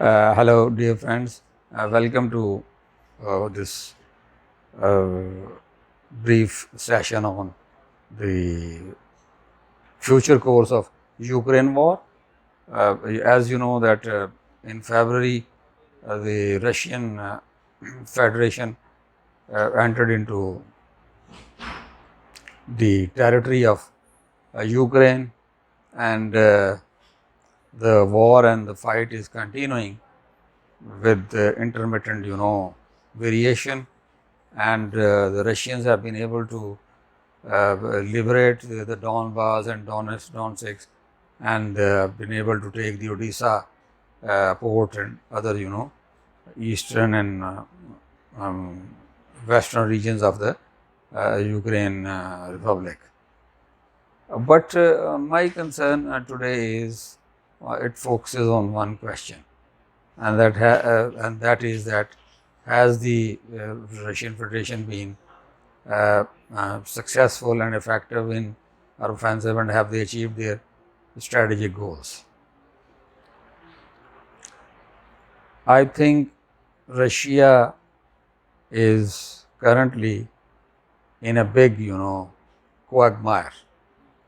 Hello, dear friends. Welcome to this uh, brief session on the future course of Ukraine war. As you know that in February, the Russian Federation entered into the territory of Ukraine, and the war and the fight is continuing with intermittent, variation, and the Russians have been able to liberate the Donbass and Donetsk, and been able to take the Odisha port and other, eastern and western regions of the Ukraine Republic. But my concern today is it focuses on one question, and that is that has the Russian Federation been successful and effective in our offensive, and have they achieved their strategic goals? I think Russia is currently in a big, quagmire,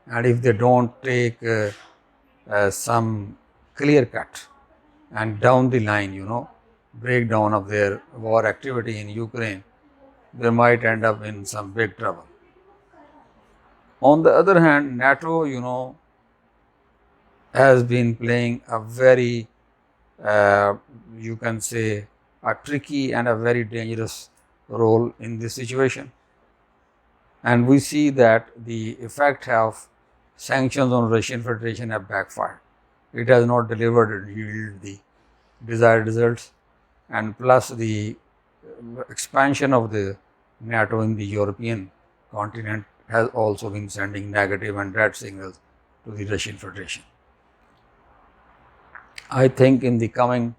and if they don't take some clear cut and down the line, breakdown of their war activity in Ukraine, they might end up in some big trouble. On the other hand, NATO, has been playing a very, you can say, a tricky and a very dangerous role in this situation. And we see that the effect of sanctions on Russian Federation have backfired. It has not delivered and yielded the desired results, and plus the expansion of the NATO in the European continent has also been sending negative and red signals to the Russian Federation. I think in the coming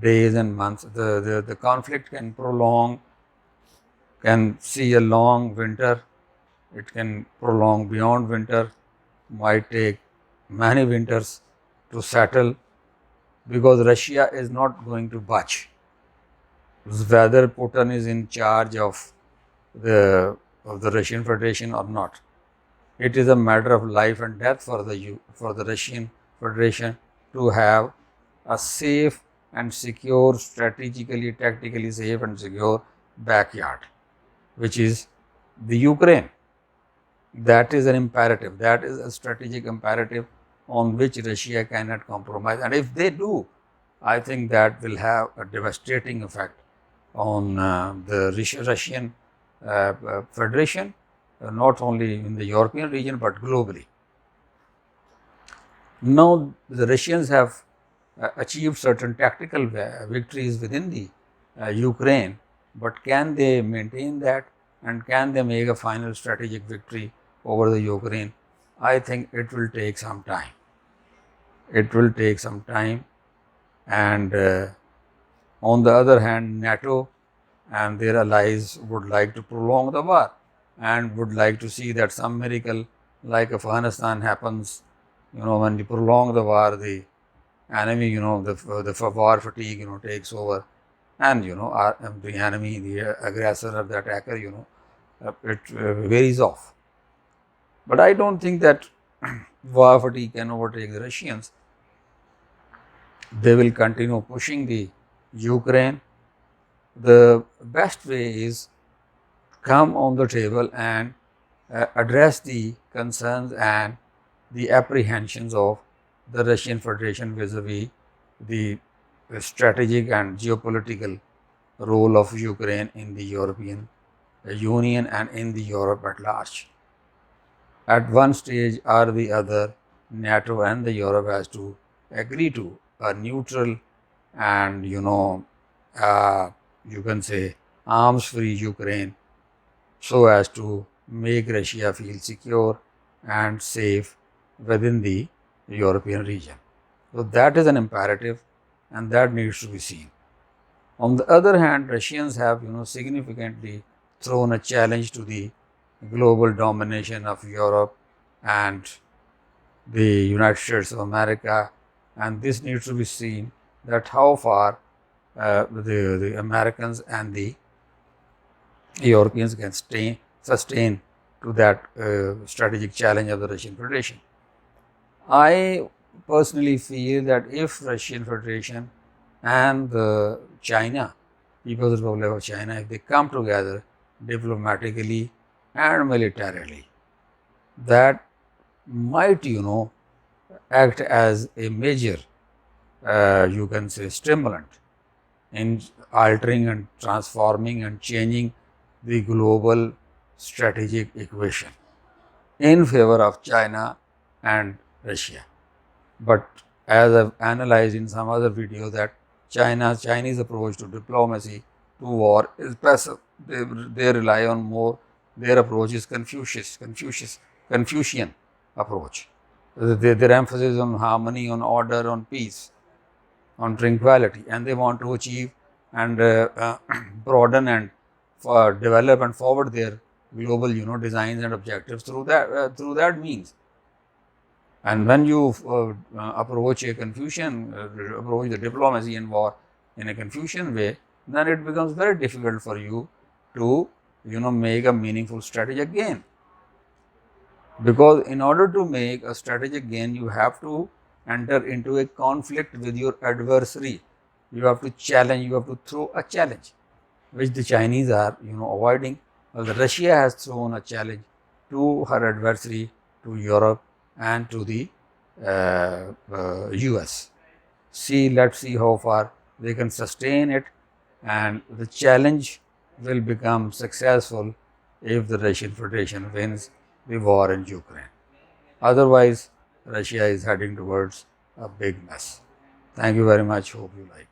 days and months, the conflict can prolong, can see a long winter, it can prolong beyond winter, might take many winters to settle, because Russia is not going to budge. Whether Putin is in charge of the Russian Federation or not, it is a matter of life and death for the Russian Federation to have a safe and secure, strategically, tactically safe and secure backyard, which is the Ukraine. That is an imperative. That is a strategic imperative on which Russia cannot compromise. And if they do, I think that will have a devastating effect on the Russian Federation, not only in the European region but globally. Now, the Russians have achieved certain tactical victories within the Ukraine, but can they maintain that, and can they make a final strategic victory over the Ukraine? I think it will take some time. It will take some time, and on the other hand, NATO and their allies would like to prolong the war and would like to see that some miracle like Afghanistan happens. When you prolong the war, the enemy, the war fatigue, takes over, and the enemy, the aggressor or the attacker, it varies off. But I don't think that war fatigue can overtake the Russians. They will continue pushing the Ukraine. The best way is come on the table and address the concerns and the apprehensions of the Russian Federation vis-a-vis the strategic and geopolitical role of Ukraine in the European Union and in the Europe at large. At one stage or the other, NATO and the Europe has to agree to a neutral and you can say arms-free Ukraine, so as to make Russia feel secure and safe within the European region. So that is an imperative, and that needs to be seen. On the other hand, Russians have significantly thrown a challenge to the global domination of Europe and the United States of America, and this needs to be seen that how far the Americans and the Europeans can sustain to that strategic challenge of the Russian Federation. I personally feel that if Russian Federation and China, People's Republic of China, if they come together diplomatically and militarily, that might, act as a major, you can say, stimulant in altering and transforming and changing the global strategic equation in favor of China and Russia. But as I've analyzed in some other video, that Chinese approach to diplomacy, to war is passive. They rely on more, their approach is Confucian approach. Their emphasis on harmony, on order, on peace, on tranquility, and they want to achieve and broaden and develop and forward their global, designs and objectives through that means. And when you approach the diplomacy and war in a Confucian way, then it becomes very difficult for you to, make a meaningful strategic gain. Because in order to make a strategic gain, you have to enter into a conflict with your adversary. You have to challenge, you have to throw a challenge, which the Chinese are, avoiding. Well, Russia has thrown a challenge to her adversary, to Europe and to the US. Let's see how far they can sustain it, and the challenge will become successful if the Russian Federation wins the war in Ukraine. Otherwise, Russia is heading towards a big mess. Thank you very much. Hope you like it.